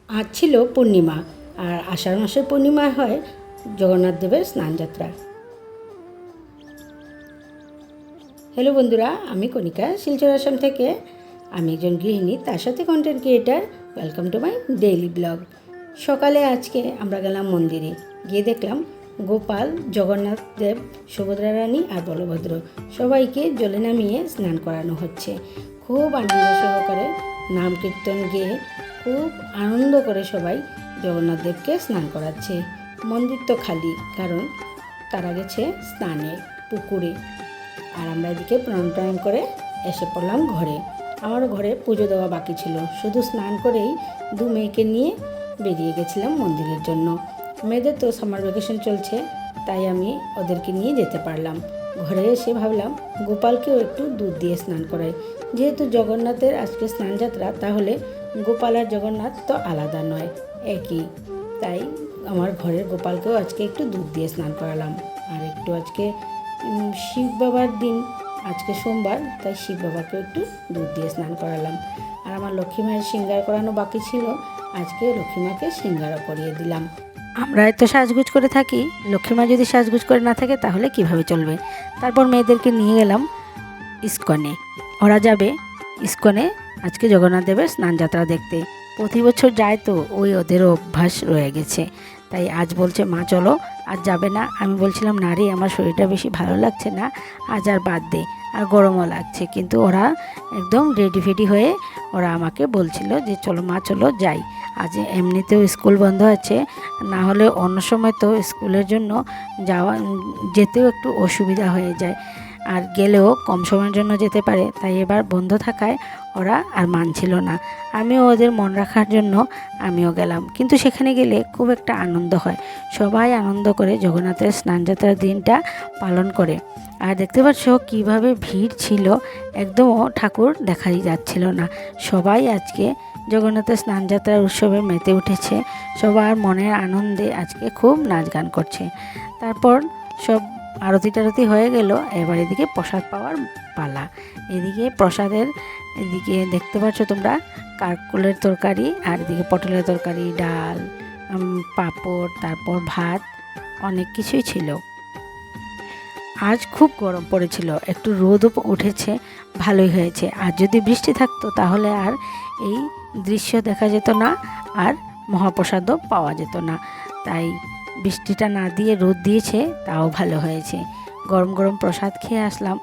আজ ছিল পূর্ণিমা, আর আষাঢ় মাসের পূর্ণিমায় হয় জগন্নাথ দেবের স্নানযাত্রা। হ্যালো বন্ধুরা, আমি কণিকা, শিলচর আসাম থেকে। আমি একজন গৃহিণী, তার সাথে content creator. Welcome to my daily blog. সকালে আজকে আমরা গেলাম মন্দিরে, গিয়ে দেখলাম গোপাল, জগন্নাথ দেব, সুভদ্রা রানী আর বলভদ্র সবাইকে জলে নামিয়ে স্নান করানো হচ্ছে। খুব আনন্দ সহকারে নাম কীর্তন গেয়ে খুব আনন্দ করে সবাই জগন্নাথ দেবকে স্নান করাচ্ছে। মন্দির তো খালি, কারণ তারা গেছে স্নানে পুকুরে। আর আমরা এদিকে প্রণাম টনাম করে এসে পড়লাম ঘরে। আমারও ঘরে পুজো দেওয়া বাকি ছিল, শুধু স্নান করেই দু মেয়েকে নিয়ে বেরিয়ে গেছিলাম মন্দিরের জন্য। মেয়েদের তো সামার ভ্যাকেশন চলছে, তাই আমি ওদেরকে নিয়ে যেতে পারলাম। ঘরে এসে ভাবলাম গোপালকেও একটু দুধ দিয়ে স্নান করাই। যেহেতু জগন্নাথের আজকে স্নানযাত্রা, তাহলে গোপাল আর জগন্নাথ তো আলাদা নয়, একই। তাই আমার ঘরের গোপালকেও আজকে একটু দুধ দিয়ে স্নান করালাম। আর একটু আজকে শিব বাবার দিন, আজকে সোমবার, তাই শিব বাবাকেও একটু দুধ দিয়ে স্নান করালাম। আর আমার লক্ষ্মী মায়ের সিঙ্গার করানো বাকি ছিল, আজকে লক্ষ্মী মাকে সিঙ্গারও করিয়ে দিলাম। আমরা এত সাজগুজ করে থাকি, লক্ষ্মী মা যদি সাজগুজ করে না থাকে তাহলে কিভাবে চলবে। তারপর মেয়েদেরকে নিয়ে গেলাম ইস্কনে। ওরা যাবে ইস্কনে আজকে জগন্নাথ দেবের স্নানযাত্রা দেখতে। প্রতি বছর যায়, তো ওই ওদের অভ্যাস রয়ে গেছে। তাই আজ বলছে মা চলো, আজ যাবে না। আমি বলছিলাম না রে, আমার শরীরটা বেশি ভালো লাগছে না, আজ আর বাদ দে, আর গরমও লাগছে। কিন্তু ওরা একদম রেডি ফেডি হয়ে ওরা আমাকে বলছিল যে চলো মা চলো যাই। আজ এমনিতেও স্কুল বন্ধ আছে, না হলে অন্য সময় তো স্কুলের জন্য যেতেও একটু অসুবিধা হয়ে যায়, আর গেলেও কম সময়ের জন্য যেতে পারে। তাই এবার বন্ধ থাকায় ওরা আর মানছিল না। আমিও ওদের মন রাখার জন্য আমিও গেলাম। কিন্তু সেখানে গেলে খুব একটা আনন্দ হয়, সবাই আনন্দ করে জগন্নাথের স্নানযাত্রার দিনটা পালন করে। আর দেখতে পাচ্ছ কীভাবে ভিড় ছিল, একদমও ঠাকুর দেখাই যাচ্ছিল না। সবাই আজকে জগন্নাথের স্নানযাত্রার উৎসবে মেতে উঠেছে, সবার মনের আনন্দে আজকে খুব নাচ গান করছে। তারপর সব আরতি টারতি হয়ে গেল, এবার এদিকে প্রসাদ পাওয়ার পালা। এদিকে প্রসাদের এদিকে দেখতে পাচ্ছ তোমরা কারকুলের তরকারি, আর এদিকে পটলের তরকারি, ডাল, পাঁপড়, তারপর ভাত, অনেক কিছুই ছিল। আজ খুব গরম পড়েছিল, একটু রোদও উঠেছে, ভালোই হয়েছে। আর যদি বৃষ্টি থাকতো তাহলে আর এই দৃশ্য দেখা যেত না, আর মহাপ্রসাদও পাওয়া যেত না। তাই বৃষ্টিটা না দিয়ে রোদ দিয়েছে, তাও ভালো হয়েছে। গরম গরম প্রসাদ খেয়ে আসলাম।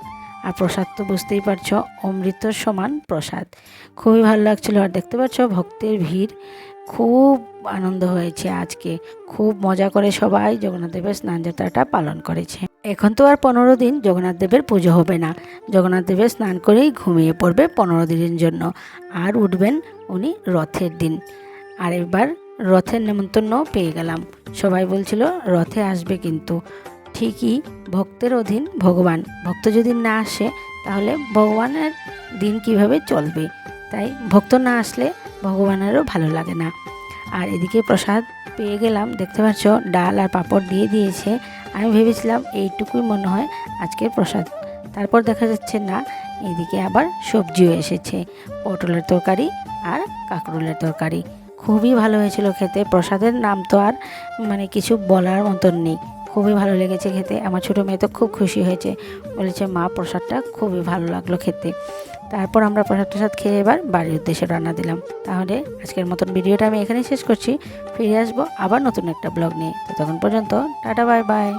আর প্রসাদ তো বুঝতেই পারছো, অমৃতর সমান প্রসাদ, খুবই ভালো লাগছিলো। আর দেখতে পাচ্ছ ভক্তের ভিড়, খুব আনন্দ হয়েছে আজকে। খুব মজা করে সবাই জগন্নাথ দেবের স্নানযাত্রাটা পালন করেছে। এখন তো আর 15 দিন জগন্নাথ দেবের পুজো হবে না। জগন্নাথ দেবের স্নান করেই ঘুমিয়ে পড়বে 15 দিনের জন্য, আর উঠবেন উনি রথের দিন। আর এবার রথের নেমন্তন্ন পেয়ে গেলাম। সবাই বলছিল রথে আসবে, কিন্তু ঠিকই ভক্তের অধীন ভগবান। ভক্ত যদি না আসে তাহলে ভগবানের দিন কিভাবে চলবে। তাই ভক্ত না আসলে ভগবানেরও ভালো লাগে না। আর এদিকে প্রসাদ পেয়ে গেলাম, দেখতে পাচ্ছ ডাল আর পাঁপড় দিয়ে দিয়েছে। আমি ভেবেছিলাম এইটুকুই মনে হয় আজকের প্রসাদ, তারপর দেখা যাচ্ছে না, এদিকে আবার সবজিও এসেছে, পটলের তরকারি আর কাঁকরোলের তরকারি। খুবই ভালো হয়েছিল খেতে। প্রসাদের নাম তো আর কিছু বলার মতন নেই, খুবই ভালো লেগেছে খেতে। আমার ছোটো মেয়ে তো খুব খুশি হয়েছে, বলেছে মা প্রসাদটা খুবই ভালো লাগলো খেতে। তারপর আমরা প্রসাদ টসাদ খেয়ে এবার বাড়ির উদ্দেশ্যে রান্না দিলাম। তাহলে আজকের মতন ভিডিওটা আমি এখানেই শেষ করছি। ফিরে আসবো আবার নতুন একটা ব্লগ নিয়ে। ততক্ষণ পর্যন্ত টাটা, বাই বাই।